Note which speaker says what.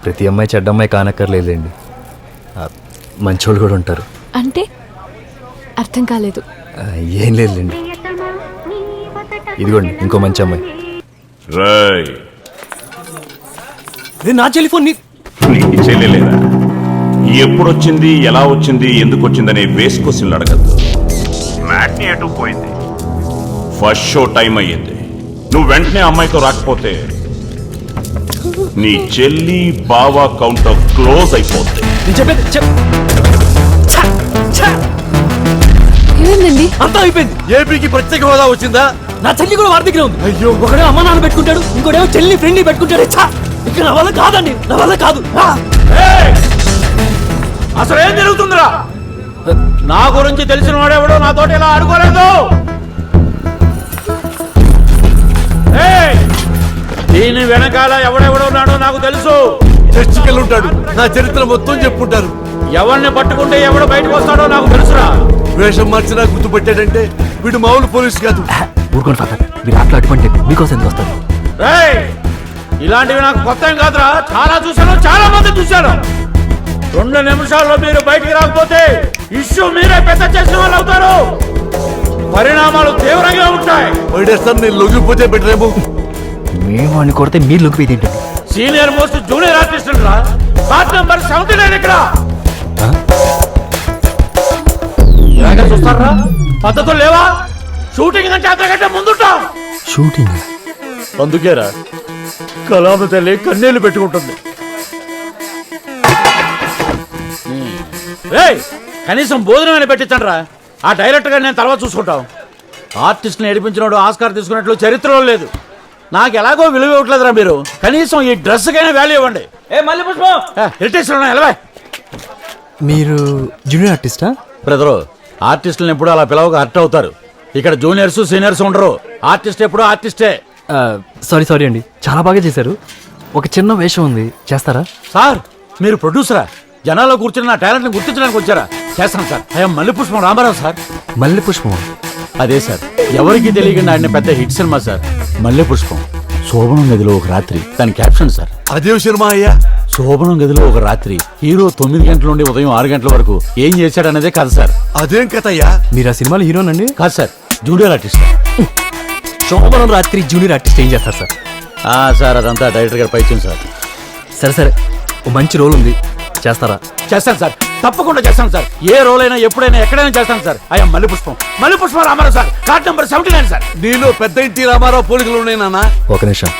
Speaker 1: ప్రతి అమ్మాయి చెడ్డ అమ్మాయి కానక్కర్లేదండి, మంచోళ్ళు కూడా ఉంటారు.
Speaker 2: అంటే అర్థం కాలేదు.
Speaker 1: ఏం లేదులేండి. ఇదిగోండి ఇంకో మంచి అమ్మాయి. నా టెలిఫోన్
Speaker 3: నీకు చెల్లెలేదా? ఎప్పుడొచ్చింది, ఎలా వచ్చింది, ఎందుకు వచ్చిందనే వేస్ క్వశ్చన్లు అడగద్దు. మ్యాట్ని అటు పోయింది, ఫస్ట్ షో టైం అయ్యింది. నువ్వు వెంటనే అమ్మాయితో రాకపోతే నీ చెల్లి బావా కౌంటర్ క్లోజ్ అయిపోతుంది.
Speaker 2: ఏమైందండి?
Speaker 1: అంతా అయిపోయింది.
Speaker 4: ఏపీకి ప్రత్యేక హోదా వచ్చిందా?
Speaker 1: నా చెల్లి కూడా వారి దగ్గర ఉంది.
Speaker 4: అయ్యో,
Speaker 1: ఒకడే అమ్మ నాన్న పెట్టుకుంటాడు, ఇంకోటేమో చెల్లి ఫ్రెండ్ని పెట్టుకుంటాడు. ఇక్కడ నా వల్ల కాదండి, నా వల్ల కాదు.
Speaker 4: అసలు ఏం జరుగుతుందిరా? నా గురించి తెలిసిన వాడెవడో నాతోటి ఇలా ఆడుకోలేదు. దీని వెనకాల ఎవడెవడున్నాడో నాకు తెలుసు. చర్చికెళ్ళి ఉంటాడు, నా చరిత్ర మొత్తం చెప్పుంటారు. ఎవరిని పట్టుకుంటే ఎవడు బయటకు వస్తాడో నాకు తెలుసురా. వేషం మార్చినా గుర్తుపెట్టాడంటే వీడు మామూలు పోలీసు కాదు.
Speaker 1: ఊరుకోండి ఫాదర్, మీరు అట్లా అటువంటి మీకోసం ఎందుకు వస్తారు?
Speaker 4: ఇలాంటివి నాకు కొత్త ఏం కాదురా, చాలా చూశాను, చాలా మంది చూశాను. 2 నిమిషాల్లో మీరు బయటికి రాకపోతే ఇష్యూ మీరే పెద్ద చేసిన వాళ్ళు అవుతారు. పరిణామాలు తీవ్రంగా ఉంటాయి. నేను లొంగిపోతే బెటరేమో.
Speaker 1: మేము అని కొడితే మీరు లొంగిపోయి తింటారు.
Speaker 4: సీనియర్ మోస్ట్ జూనియర్ ఆర్టిస్ట్ రా, పార్ట్ నెంబర్ 79 ఇక్కడ. చూస్తారా, పద్ధతులు లేవా? షూటింగ్ అంటే అంతకంటే ముందుంటాం.
Speaker 1: షూటింగ్
Speaker 4: అందుకేరా కళామ తల్లి కన్నీళ్లు పెట్టుకుంటుంది. కనీసం భోజనమైనా పెట్టించండి రా. ఆ డైరెక్టర్ గారు నేను తర్వాత చూసుకుంటాం. ఆర్టిస్ట్ని ఏడిపించినోడు ఆస్కార్ తీసుకున్నట్లు చరిత్రలో లేదు. నాకు ఎలాగో విలువ ఇవ్వట్లేదురా మీరు. కనీసం ఈ డ్రెస్కైనా వాల్యూ ఇవ్వండి.
Speaker 1: మీరు జూనియర్ ఆర్టిస్టా?
Speaker 4: బ్రదరు, ఆర్టిస్టులను ఎప్పుడు అలా పిలవక హర్ట్ అవుతారు. ఇక్కడ జూనియర్స్ సీనియర్స్ ఉండరు. ఆర్టిస్ట్ ఎప్పుడు ఆర్టిస్టే.
Speaker 1: సారీ అండి, చాలా బాగా చేశారు. ఒక చిన్న వేషం ఉంది, చేస్తారా?
Speaker 4: సార్, మీరు ప్రొడ్యూసరా? జనాల్లో కూర్చుని నా టాలెంట్ని గుర్తించడానికి వచ్చారా? చేస్తాను sir. I'm Mallepushpam Ramarao sir.
Speaker 1: Mallepushpam?
Speaker 4: అదే సార్, ఎవరికి తెలియకుండా ఆడిన పెద్ద హిట్ సినిమా సార్ మల్లెపుష్పం. శోభనం గదిలో ఒక రాత్రి, దాని క్యాప్షన్ సార్.
Speaker 5: అదే సినిమా అయ్యా.
Speaker 4: శోభనం గదిలో ఒక రాత్రి, హీరో 9 గంటల నుండి ఉదయం 6 గంటల వరకు ఏం చేశాడనేదే కథ సార్.
Speaker 5: అదేం కథ అయ్యా?
Speaker 1: మీరు ఆ సినిమాలో హీరోనండి?
Speaker 4: కాదు సార్, జూనియర్ ఆర్టిస్ట్.
Speaker 1: శోభనం రాత్రి జూనియర్ ఆర్టిస్ట్ ఏం చేస్తారు సార్?
Speaker 4: సార్, అదంతా డైరెక్టర్ గారు పైచ్చింది సార్.
Speaker 1: సరే, ఓ మంచి రోల్ ఉంది, చేస్తారా?
Speaker 4: చేస్తాను సార్, తప్పకుండా చేస్తాను సార్. ఏ రోల్ అయినా ఎప్పుడైనా ఎక్కడైనా చేస్తాను sir. I'm Mallepushpam Ramarao sir. Card number 79 sir.
Speaker 5: నీలో పెద్ద ఇంటి రామారావు పోలికలు ఉన్నాయి నాన్న.
Speaker 1: ఒక నిమిషం.